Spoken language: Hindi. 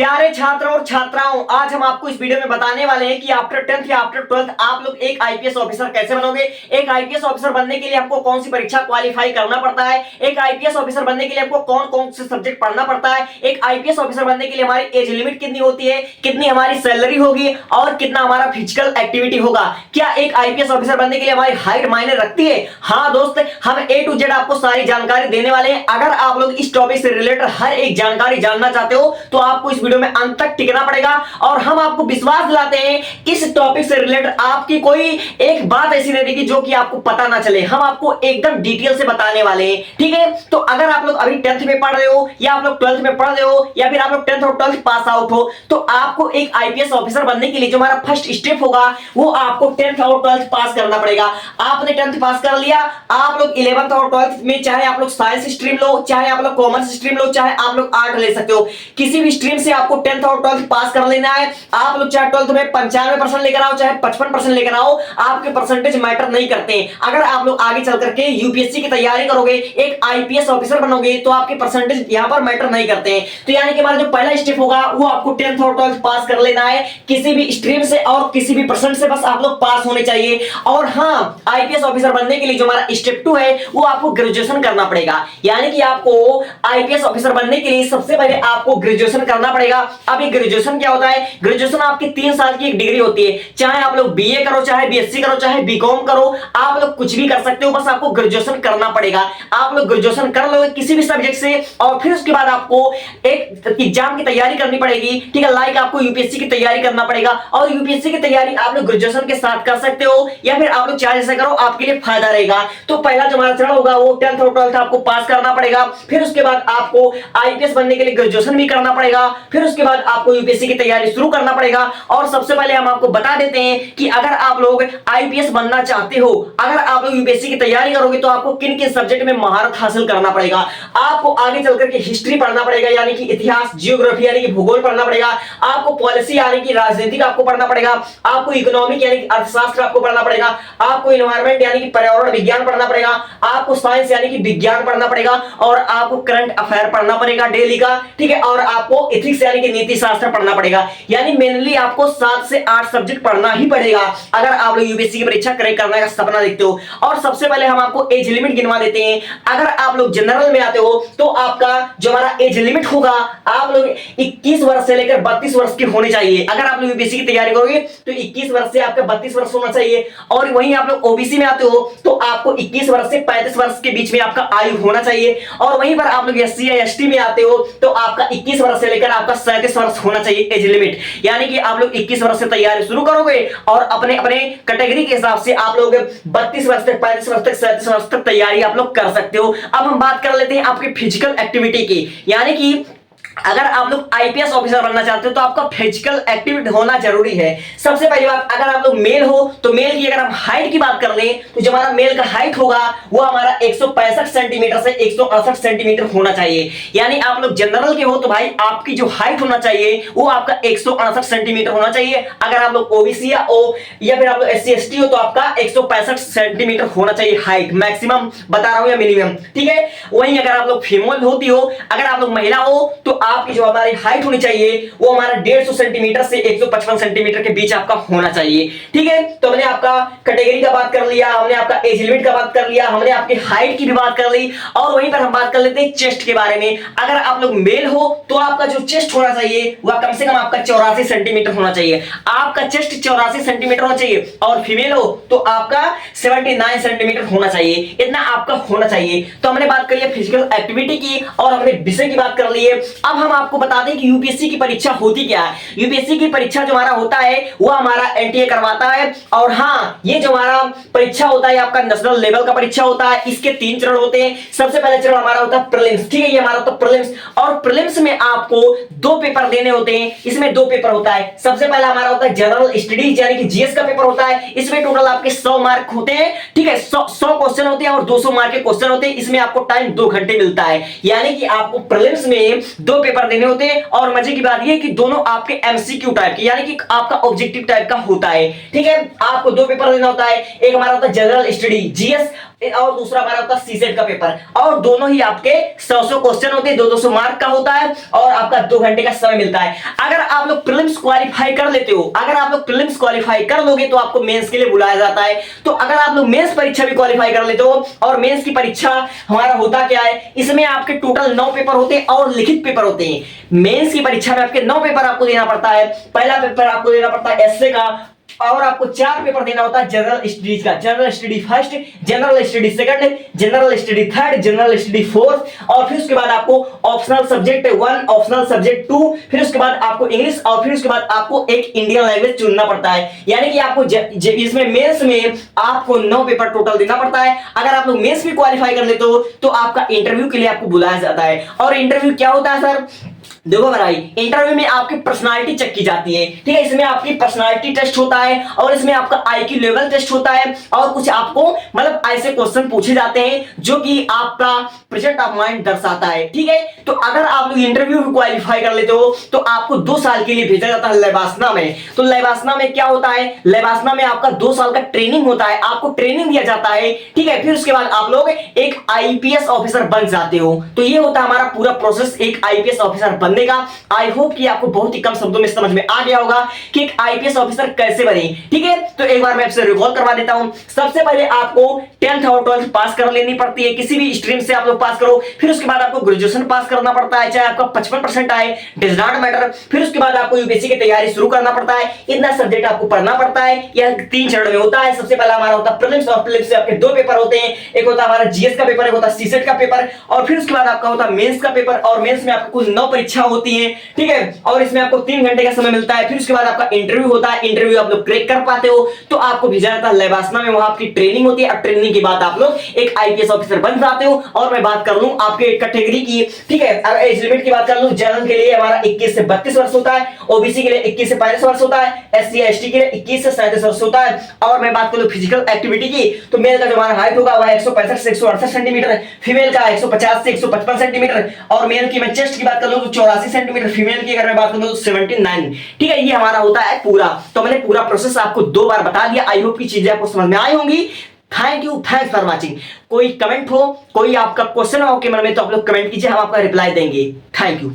प्यारे छात्र और छात्राओं, आज हम आपको इस वीडियो में बताने वाले हैं कि आफ्टर 10th या आफ्टर 12th आप लोग एक आईपीएस ऑफिसर कैसे बनोगे। एक आईपीएस ऑफिसर बनने के लिए हमको कौन सी परीक्षा क्वालिफाई करना पड़ता है, एक आईपीएस ऑफिसर बनने के लिए हमको कौन कौन से सब्जेक्ट पढ़ना पड़ता है, एक आईपीएस ऑफिसर बनने के लिए हमारी एज लिमिट कितनी होती है, कितनी हमारी सैलरी होगी और कितना हमारा फिजिकल एक्टिविटी होगा। क्या एक आईपीएस ऑफिसर बनने के लिए हमारी हाइट मायने रखती है? हाँ दोस्त, हम ए टू जेड आपको सारी जानकारी देने वाले हैं। अगर आप लोग इस टॉपिक से रिलेटेड हर एक जानकारी जानना चाहते हो तो आपको इस वीडियो में अंत तक टिकना पड़ेगा और हम आपको विश्वास दिलाते हैं इस टॉपिक से रिलेटेड आपकी कोई एक बात ऐसी नहीं रहेगी जो कि आपको पता ना चले। हम आपको एकदम डिटेल से बताने वाले हैं, ठीक है। तो अगर आप लोग अभी 10th में पढ़ रहे हो या आप लोग 12th में पढ़ रहे हो या फिर आप लोग 10th और 12th पास आउट हो तो आपको एक आईपीएस ऑफिसर बनने के लिए जो हमारा फर्स्ट स्टेप होगा वो आपको 10th और 12th पास करना पड़ेगा। आपने 10th पास कर लिया, आप लोग 11th और 12th में चाहे आप लोग साइंस स्ट्रीम लो, चाहे आप लोग कॉमर्स स्ट्रीम लो, चाहे आप लोग आर्ट ले सकते हो, किसी भी स्ट्रीम से आपको 10th और 12th पास कर लेना है। आप लोग चाहे 12th में 95% लेकर आओ, चाहे 55% लेकर आओ, आपके परसेंटेज मैटर नहीं करते। अगर आप लोग आगे चल करके यूपीएससी की तैयारी करोगे, एक आईपीएस ऑफिसर बनोगे तो आपके परसेंटेज यहां पर मैटर नहीं करते हैं। तो यानी कि हमारा जो पहला स्टेप होगा वो आपको 10th और 12th पास कर लेना है, किसी भी स्ट्रीम से और किसी भी परसेंट से बस आप लोग पास होने चाहिए। और हाँ, आईपीएस ऑफिसर बनने के लिए जो हमारा स्टेप 2 है वो आपको ग्रेजुएशन करना पड़ेगा। यानी कि आपको आईपीएस ऑफिसर बनने के लिए सबसे पहले आपको ग्रेजुएशन करना पड़ेगा। अब ये ग्रेजुएशन क्या होता है? ग्रेजुएशन आपकी 3 साल की एक डिग्री होती है। चाहे आप लोग बीए करो, चाहे बीएससी करो, चाहे बीकॉम करो, आप लोग कुछ भी कर सकते हो, बस आपको ग्रेजुएशन करना पड़ेगा। आप लोग ग्रेजुएशन कर लो किसी भी सब्जेक्ट से और फिर उसके बाद आपको एक एग्जाम की तैयारी करनी पड़ेगी, ठीक है। लाइक आपको यूपीएससी की तैयारी करना पड़ेगा और यूपीएससी की तैयारी आप लोग ग्रेजुएशन के साथ कर सकते हो या फिर आप लोग चाहे जैसे करो, आपके लिए फायदा रहेगा। तो पहला जो हमारा चरण होगा वो 10th और 12th आपको पास करना पड़ेगा, फिर उसके बाद आपको आईपीएस बनने के लिए ग्रेजुएशन भी करना पड़ेगा, फिर उसके बाद आपको यूपीएससी की तैयारी शुरू करना पड़ेगा। और सबसे पहले हम आपको बता देते हैं कि अगर आप लोग आईपीएस बनना चाहते हो, अगर आप लोग यूपीएससी की तैयारी करोगे तो आपको किन किन सब्जेक्ट में महारत हासिल करना पड़ेगा। आपको आगे चलकर के हिस्ट्री पढ़ना पड़ेगा, यानी कि इतिहास, जियोग्राफी यानी कि भूगोल पढ़ना पड़ेगा। आपको पॉलिसी यानी कि राजनीतिक आपको पढ़ना पड़ेगा। आपको इकोनॉमिक यानी कि अर्थशास्त्र आपको पढ़ना पड़ेगा। आपको एनवायरमेंट यानी कि पर्यावरण विज्ञान पढ़ना पड़ेगा। आपको साइंस यानी कि विज्ञान पढ़ना पड़ेगा और आपको करंट अफेयर पढ़ना पड़ेगा डेली का, ठीक है। और आपको एथिक्स यानी कि नीति शास्त्र पढ़ना पड़ेगा। यानी मेनली आपको 7 से 8 सब्जेक्ट पढ़ना ही पड़ेगा अगर आप लोग यूपीएससी की परीक्षा क्रैक करने का सपना देखते हो। और सबसे पहले हम आपको एज लिमिट गिनवा देते हैं। अगर आप लोग जनरल में आते हो तो आपका जो हमारा एज लिमिट होगा आप लोग 21 वर्ष से लेकर 32 वर्ष के होने चाहिए। अगर आप लोग यूपीएससी की तैयारी करोगे तो 21 वर्ष से आपका 32 वर्ष होना चाहिए। और वहीं आप लोग ओबीसी में आते हो तो आपको 21 वर्ष से 35 वर्ष के बीच में आपका आयु होना चाहिए। और वहीं पर आप लोग एससी या एसटी में आते हो तो आपका 21 वर्ष से लेकर आपका 37 वर्ष होना चाहिए एज लिमिट। यानी कि आप लोग 21 वर्ष से तैयारी शुरू करोगे और अपने अपने कैटेगरी के हिसाब से आप लोग 32 वर्ष तक, 35 वर्ष तक, 37 वर्ष तक तैयारी आप लोग कर सकते हो। अब हम बात कर लेते हैं आपकी फिजिकल एक्टिविटी की। यानी कि अगर आप लोग आईपीएस ऑफिसर बनना चाहते हो तो आपका फिजिकल एक्टिविटी होना जरूरी है। सबसे पहली बात, अगर आप लोग मेल हो तो मेल की अगर हम हाइट की बात कर लें तो जो हमारा मेल का हाइट होगा वो हमारा 165 सेंटीमीटर से 168 सेंटीमीटर होना चाहिए। यानी आप लोग जनरल के हो तो भाई आपकी जो हाइट होना चाहिए वो आपका 168 सेंटीमीटर होना चाहिए। अगर आप लोग ओबीसी या फिर आप लोग एससी एसटी हो तो आपका 165 सेंटीमीटर होना चाहिए हाइट, मैक्सिमम बता रहा हूं या मिनिमम, ठीक है। वहीं अगर आप लोग फीमेल होती हो, अगर आप लोग महिला हो तो आपकी जो हमारी हाइट होनी चाहिए वो हमारा 150 सेंटीमीटर से 155 सेंटीमीटर के बीच आपका होना चाहिए, ठीक है। तो हमने आपका कैटेगरी का बात कर लिया, हमने आपका एज लिमिट का बात कर लिया, हमने आपकी हाइट की भी बात कर ली। और वहीं पर हम बात कर लेते हैं चेस्ट के बारे में। अगर आप लोग मेल हो तो आपका जो चेस्ट होना चाहिए वह कम से कम आपका 84 सेंटीमीटर होना चाहिए। आपका चेस्ट 84 सेंटीमीटर होना चाहिए। और फीमेल हो तो आपका 79 सेंटीमीटर होना चाहिए, इतना आपका होना चाहिए। तो हमने बात करी है फिजिकल एक्टिविटी की और हमने विषय की बात कर ली है। अब हम आपको बता दें कि यूपीएससी की परीक्षा होती क्या है। यूपीएससी की परीक्षा जो हमारा होता है वो हमारा एनटीए करवाता है। और हाँ, ये जो हमारा परीक्षा होता है आपका नेशनल लेवल का परीक्षा होता है। इसके 3 चरण होते हैं। सबसे पहले चरण हमारा होता है प्रीलिम्स, ठीक है। ये हमारा होता है प्रीलिम्स और प्रीलिम्स में आपको 2 पेपर देने होते हैं। इसमें 2 पेपर होता है। सबसे पहला हमारा होता है जनरल स्टडीज यानी कि जीएस का पेपर होता है। इसमें टोटल आपके 100 मार्क होते हैं, ठीक है। 100 क्वेश्चन होते हैं और 200 मार्क के क्वेश्चन होते हैं। इसमें आपको टाइम 2 घंटे मिलता है। यानी कि आपको प्रीलिम्स में 2 पेपर देने होते हैं। और मजे की बात यह कि दोनों आपके एमसीक्यू टाइप के यानी कि आपका ऑब्जेक्टिव टाइप का होता है, ठीक है। आपको 2 पेपर देना होता है। एक हमारा होता है जनरल स्टडी जीएस और दूसरा हमारा होता है सीसेट का पेपर, और दोनों ही आपके 100 क्वेश्चन होते हैं, 200 मार्क का होता है, और आपका 2 घंटे का समय मिलता है। अगर आप लोग प्रीलिम्स क्वालिफाई कर लेते हो, अगर आप लोग प्रीलिम्स क्वालिफाई कर लोगे तो आपको मेंस के लिए बुलाया जाता है। तो अगर आप लोग मेंस परीक्षा भी क्वालिफाई कर लेते हो, और मेंस की परीक्षा हमारा होता क्या है, इसमें आपके टोटल 9 पेपर होते हैं और लिखित पेपर होते हैं। मेंस की परीक्षा में आपके 9 पेपर आपको देना पड़ता है। पहला पेपर आपको देना पड़ता है एसए का, और आपको 4 पेपर देना होता है जनरल स्टडीज का, general study first, general study second, general study third, general study fourth, और फिर उसके बाद आपको ऑप्शनल सब्जेक्ट 1, ऑप्शनल सब्जेक्ट 2, फिर उसके बाद आपको इंग्लिश, और फिर उसके बाद आपको एक इंडियन लैंग्वेज चुनना पड़ता है। यानी कि आपको इसमें मेंस में आपको 9 पेपर टोटल देना पड़ता है। अगर आप लोग मेंस भी क्वालिफाई कर लेते हो तो आपका इंटरव्यू के लिए आपको बुलाया जाता है। और इंटरव्यू क्या होता है सर, देखो भाई, इंटरव्यू में आपकी पर्सनालिटी चेक की जाती है, ठीक है। इसमें आपकी पर्सनालिटी टेस्ट होता है, और इसमें आपका आईक्यू लेवल टेस्ट होता है, और कुछ आपको मतलब ऐसे क्वेश्चन पूछे जाते हैं जो कि आपका प्रेजेंट ऑफ माइंड दर्शाता है, ठीक है। तो अगर आप लोग इंटरव्यू में क्वालिफाई कर लेते हो तो आपको 2 साल के लिए भेजा जाता है लेबासना में। तो लेबासना में क्या होता है, लेबासना में आपका 2 साल का ट्रेनिंग होता है, आपको ट्रेनिंग दिया जाता है, ठीक है। फिर उसके बाद आप लोग एक आईपीएस ऑफिसर बन जाते हो। तो ये होता है हमारा पूरा प्रोसेस एक आईपीएस ऑफिसर बनने का। आई होप कि आपको बहुत ही कम शब्दों में समझ में आ गया होगा कि एक आईपीएस ऑफिसर कैसे बने, ठीक है। तो एक बार मैं आपसे रिकॉल करवा देता हूं। सबसे पहले आपको 10th और 12th पास कर लेनी पड़ती है, किसी भी स्ट्रीम से आप लोग पास करो। फिर उसके बाद आपको ग्रेजुएशन पास करना पड़ता है, चाहे आपका 55% आए, डज नॉट मैटर। फिर उसके बाद आपको यूपीएससी की तैयारी शुरू करना पड़ता है। इतना सब्जेक्ट आपको पढ़ना पड़ता है। यह 3 चरण में होता है। सबसे पहला हमारा होता है प्रीलिम्स, और प्रीलिम्स से आपके 2 पेपर होते हैं, एक होता है हमारा जीएस का पेपर, एक होता है सीसेट का पेपर, और फिर उसके बाद आपका होता है मेंस का पेपर। और मेंस में आपको कुल 9 परीक्षा होती है, ठीक है, और इसमें आपको 3 घंटे का समय मिलता है। फिर उसके बाद आपका इंटरव्यू होता है। इंटरव्यू आप लोग क्रैक कर पाते हो तो आपको भेजा जाता है लेबासना में, वहां आपकी ट्रेनिंग होती है। और ट्रेनिंग के बाद आप लोग एक आईपीएस ऑफिसर बन जाते हो। और मैं बात कर लूं आपके कैटेगरी की, ठीक है, अगर एज लिमिट की बात कर लूं, जनरल के लिए हमारा 21 से 32 वर्ष होता है, ओबीसी के लिए 21 से 35 वर्ष होता है, एससी एसटी के लिए 21 से 37 वर्ष होता है। और मैं बात करूं फिजिकल एक्टिविटी की, तो मेल का जो हमारा हाइट होगा वह 165 से 168 सेंटीमीटर, फीमेल का 150 से 155 सेंटीमीटर, और मेल की मैं चेस्ट की बात कर लूं तो 84 सेंटीमीटर, फीमेल की अगर मैं बात करूं तो 79, ठीक है। ये हमारा होता है पूरा। तो मैंने पूरा प्रोसेस आपको 2 बार बता दिया। आई होप की चीजें आपको समझ में आई होंगी। Thank you, thanks for watching. कोई कमेंट हो, कोई आपका क्वेश्चन हो आपके मन में, तो आप लोग कमेंट कीजिए, हम आपका रिप्लाई देंगे। Thank you.